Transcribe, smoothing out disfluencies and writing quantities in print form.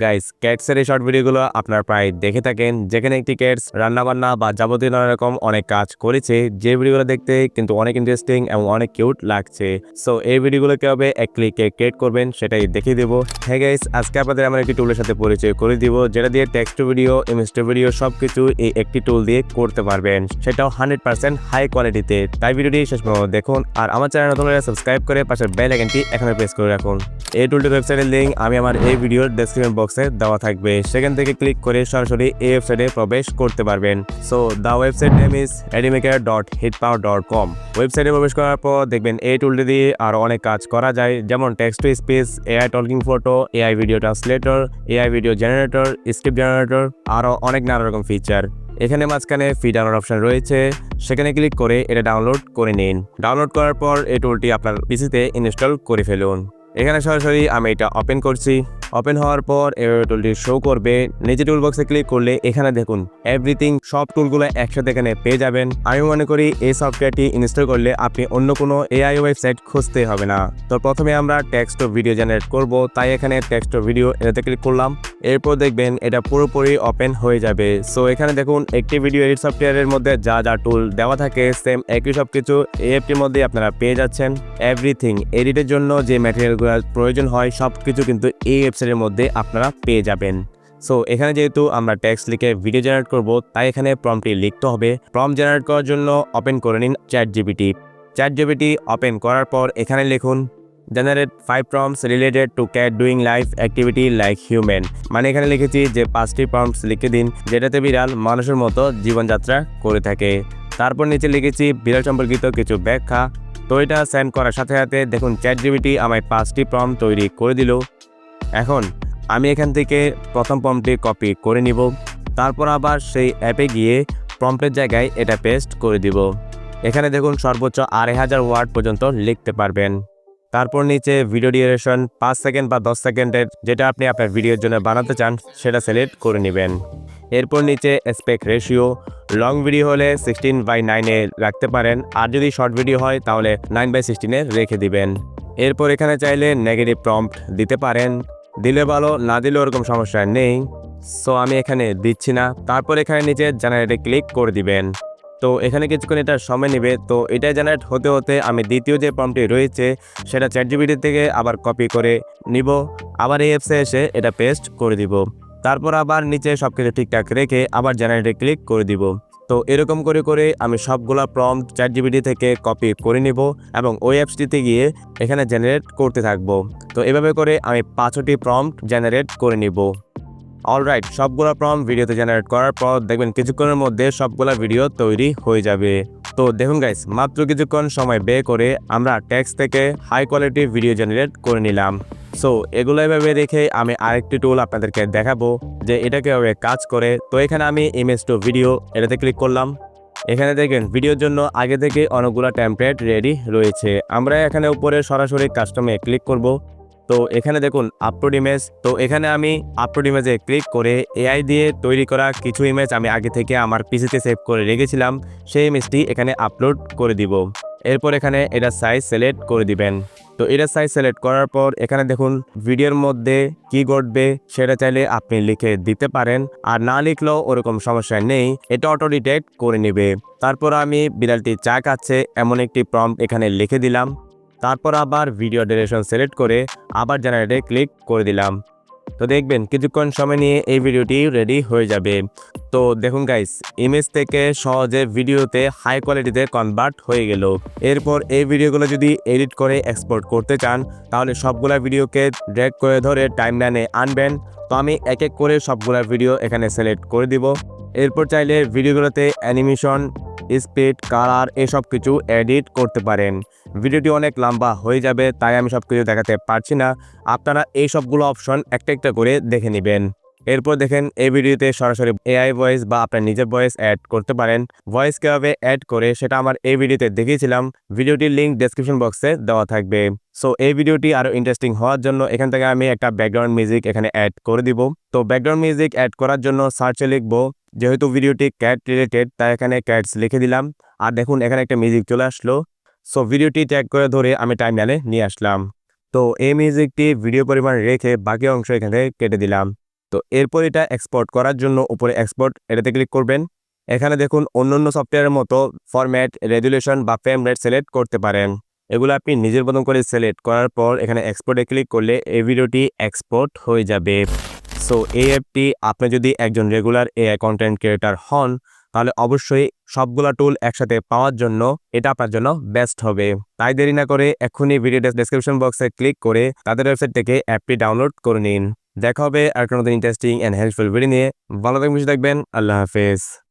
Guys, ক্যাটসের এই short ভিডিওগুলো আপনারা প্রায় দেখে থাকেন, যেখানে একটি ক্যাটস রান্নাবান্না বা যাবতীয় নানা রকম অনেক কাজ করেছে, যে ভিডিওগুলো দেখতে কিন্তু অনেক ইন্টারেস্টিং এবং অনেক কিউট লাগছে। সো এই ভিডিওগুলো কিভাবে এক ক্লিকে ক্রিয়েট করবেন সেটাই দেখিয়ে দেবো। হ্যাঁ গাইস, আজকে আপনাদের আমার একটি টুলের সাথে পরিচয় করে দিব, যেটা দিয়ে টেক্সট ভিডিও, ইমেজ ভিডিও সবকিছু এই একটি টুল দিয়ে করতে পারবেন, সেটাও 100% হাই কোয়ালিটিতে। তাই ভিডিওটি শেষ পর্যন্ত দেখুন, আর আমার চ্যানেল নতুন হলে সাবস্ক্রাইব করে পাশের বেল আইকনটি এখানে প্রেস করে রাখুন। এই টুলটির ওয়েবসাইটের লিঙ্ক আমি আমার এই ভিডিওর ডেসক্রিপশন বক্সে দেওয়া থাকবে, সেখান থেকে ক্লিক করে সরাসরি এই ওয়েবসাইটে প্রবেশ করতে পারবেন। So the website name is edimakor.hitpower.com। ওয়েবসাইটে প্রবেশ করার পর দেখবেন এই টুলটি দিয়ে আরও অনেক কাজ করা যায়, যেমন text to speech, AI talking photo, AI video translator, AI video generator, script generator, আরও অনেক নানা রকম ফিচার। এখানে মাঝখানে ফ্রি ডাউনলোড অপশন রয়েছে, সেখানে ক্লিক করে এটা ডাউনলোড করে নিন। ডাউনলোড করার পর এই টুলটি আপনার পিসিতে ইনস্টল করে ফেলুন। এখানে সরাসরি আমি এটা ওপেন করছি। ওপেন হওয়ার পর এই টুলটি শো করবে। নিচে টুল বক্সে ক্লিক করলে এখানে দেখুন এভরিথিং, সব টুলগুলো একসাথে এখানে পেয়ে যাবেন। আমি মনে করি এই সফটওয়্যারটি ইনস্টল করলে আপনি অন্য কোনো এআই ওয়েবসাইট খুঁজতে হবে না। তো প্রথমে আমরা টেক্সট ও ভিডিও জেনারেট করব, তাই এখানে টেক্সট ও ভিডিও এটাতে ক্লিক করলাম। এরপর দেখবেন এটা পুরোপুরি ওপেন হয়ে যাবে। সো এখানে দেখুন একটি ভিডিও এডিট সফটওয়্যারের মধ্যে যা যা টুল দেওয়া থাকে সেম একই সবকিছু এই অ্যাপটির মধ্যে আপনারা পেয়ে যাচ্ছেন। এভরিথিং এডিটের জন্য যে ম্যাটেরিয়ালগুলো প্রয়োজন হয় সবকিছু কিন্তু এই ওয়েবসাইটের মধ্যে আপনারা পেয়ে যাবেন। সো এখানে যেহেতু আমরা টেক্সট লিখে ভিডিও জেনারেট করব, তাই এখানে প্রম্পটটি লিখতে হবে। প্রম্পট জেনারেট করার জন্য ওপেন করে নিন চ্যাট জিপিটি। ওপেন করার পর এখানে লিখুন generate 5 prompts related to cat doing life activity like human. মানে এখানে লিখেছি যে 5টি প্রম্পটস লিখে দিন যেটাতে বিড়াল মানুষের মতো জীবনযাত্রা করে থাকে। তারপর নিচে লিখেছি বিড়াল সম্পর্কিত কিছু ব্যাখ্যা। তো এটা সেন্ড করার সাথে সাথে দেখুন চ্যাট জিপিটি আমায় 5টি প্রম্পট তৈরি করে দিল। এখন আমি এখান থেকে প্রথম প্রম্পটটি কপি করে নিব, তারপর আবার সেই অ্যাপে গিয়ে প্রম্পটের জায়গায় এটা পেস্ট করে দিব। এখানে দেখুন সর্বোচ্চ 2500 ওয়ার্ড পর্যন্ত লিখতে পারবেন। তারপর নিচে ভিডিও ডিউরেশন 5 সেকেন্ড বা 10 সেকেন্ডের, যেটা আপনি আপনার ভিডিওর জন্য বানাতে চান সেটা সিলেক্ট করে নেবেন। এরপর নিচে অ্যাসপেক্ট রেশিও, লং ভিডিও হলে 16:9 রাখতে পারেন, আর যদি শর্ট ভিডিও হয় তাহলে 9:16 রেখে দিবেন। এরপর এখানে চাইলে নেগেটিভ প্রম্পট দিতে পারেন, দিলে ভালো, না দিলে ওরকম সমস্যা নেই। সো আমি এখানে দিচ্ছি না। তারপর এখানে নিচে জেনারেটে ক্লিক করে দিবেন। তো এখানে কিছুক্ষণ এটা সময় নেবে। তো এটা জেনারেট হতে হতে আমি দ্বিতীয় যে প্রম্পটটি রয়েছে সেটা চ্যাট জিপিটি থেকে আবার কপি করে নিব, আবার এই অ্যাপসে এসে এটা পেস্ট করে দিব। তারপর আবার নিচে সবকিছু ঠিকঠাক রেখে আবার জেনারেটে ক্লিক করে দিব। তো এরকম করে করে আমি সবগুলা প্রম্পট চ্যাট জিপিটি থেকে কপি করে নিব এবং ওই অ্যাপসটিতে গিয়ে এখানে জেনারেট করতে থাকবো। তো এভাবে করে আমি 5টি প্রম্পট জেনারেট করে নিব। অলরাইট, সবগুলো প্রম্পট ভিডিওতে জেনারেট করার পর দেখবেন কিছুক্ষণের মধ্যে সবগুলা ভিডিও তৈরি হয়ে যাবে। তো দেখুন গাইস, মাত্র কিছুক্ষণ সময় ব্যয় করে আমরা টেক্সট থেকে হাই কোয়ালিটি ভিডিও জেনারেট করে নিলাম। সো এগুলো এভাবে রেখে আমি আরেকটি টুল আপনাদেরকে দেখাবো যে এটা কিভাবে কাজ করে। তো এখানে আমি ইমেজ টু ভিডিও এটাতে ক্লিক করলাম। এখানে দেখেন ভিডিওর জন্য আগে থেকে অনেকগুলো টেমপ্লেট রেডি রয়েছে। আমরা এখানে উপরে সরাসরি কাস্টমে ক্লিক করব। তো এখানে দেখুন আপলোড ইমেজ। তো এখানে আমি আপলোড ইমেজে ক্লিক করে এআই দিয়ে তৈরি করা কিছু ইমেজ আমি আগে থেকে আমার পিসিতে সেভ করে রেখেছিলাম, সেই ইমেজটি এখানে আপলোড করে দিব। এরপর এখানে এটা সাইজ সিলেক্ট করে দিবেন। তো এটা সাইজ সিলেক্ট করার পর এখানে দেখুন ভিডিওর মধ্যে কি ঘটবে সেটা চাইলে আপনি লিখে দিতে পারেন, আর না লিখলেও ওরকম সমস্যা নেই, এটা অটো ডিটেক্ট করে নেবে। তারপর আমি বিড়ালটি চা খাচ্ছে এমন একটি প্রম্পট এখানে লিখে দিলাম। তারপর আবার ভিডিও ডিউরেশন সিলেক্ট করে আবার জেনারেটে ক্লিক করে দিলাম। তো দেখবেন কিছুক্ষণ সময় নিয়ে এই ভিডিওটি রেডি হয়ে যাবে। তো দেখুন গাইস, ইমেজ থেকে সহজে ভিডিওতে হাই কোয়ালিটিতে কনভার্ট হয়ে গেল। এরপর এই ভিডিওগুলো যদি এডিট করে এক্সপোর্ট করতে চান তাহলে সবগুলা ভিডিওকে ড্র্যাগ করে ধরে টাইমলাইনে আনবেন। তো আমি এক এক করে সবগুলা ভিডিও এখানে সিলেক্ট করে দিব। এরপর চাইলে ভিডিওগুলোতে অ্যানিমেশন, স্পিড, কালার এসব কিছু এডিট করতে পারেন। ভিডিওটি অনেক লম্বা হয়ে যাবে, তাই আমি সব কিছু দেখাতে পারছি না। আপনারা এই সবগুলো অপশন একটা একটা করে দেখে নেবেন। এরপর দেখেন এই ভিডিওতে সরাসরি এআই ভয়েস বা আপনার নিজের ভয়েস অ্যাড করতে পারেন। ভয়েস কীভাবে অ্যাড করে সেটা আমার এই ভিডিওতে দেখিয়েছিলাম, ভিডিওটির লিঙ্ক ডেসক্রিপশন বক্সে দেওয়া থাকবে। সো এই ভিডিওটি আরও ইন্টারেস্টিং হওয়ার জন্য এখান থেকে আমি একটা ব্যাকগ্রাউন্ড মিউজিক এখানে অ্যাড করে দিব। তো ব্যাকগ্রাউন্ড মিউজিক অ্যাড করার জন্য সার্চে লিখবো, যেহেতু ভিডিওটি ক্যাট রিলেটেড তাই এখানে ক্যাটস লিখে দিলাম, আর দেখুন এখানে একটা মিউজিক চলে আসলো। সো ভিডিওটি ট্যাগ করে ধরে আমি টাইমলাইনে নিয়ে আসলাম। তো এই মিউজিকটি ভিডিও পরিমাণ রেখে বাকি অংশ এখানে কেটে দিলাম। তো এরপর এটা এক্সপোর্ট করার জন্য উপরে এক্সপোর্ট এটাতে ক্লিক করবেন। এখানে দেখুন অন্যান্য সফটওয়্যারের মতো ফরম্যাট, রেজুলেশন বা ফ্রেম রেট সিলেক্ট করতে পারেন। এগুলো আপনি নিজের মতন করে সিলেক্ট করার পর এখানে এক্সপোর্টে ক্লিক করলে এই ভিডিওটি এক্সপোর্ট হয়ে যাবে। সো এই অ্যাপটি আপনি যদি একজন রেগুলার এআই কন্টেন্ট ক্রিয়েটর হন তাহলে অবশ্যই সবগুলা টুল একসাথে পাওয়ার জন্য এটা আপনার জন্য বেস্ট হবে। তাই দেরি না করে এখনই ভিডিও ডেসক্রিপশন বক্সে ক্লিক করে তাদের ওয়েবসাইট থেকে অ্যাপটি ডাউনলোড করে নিন। দেখা হবে আর কোনো ইন্টারেস্টিং অ্যান্ড হেল্পফুল ভিডিও নিয়ে। ভালো থাকবেন, সুস্থ থাকবেন। আল্লাহ হাফেজ।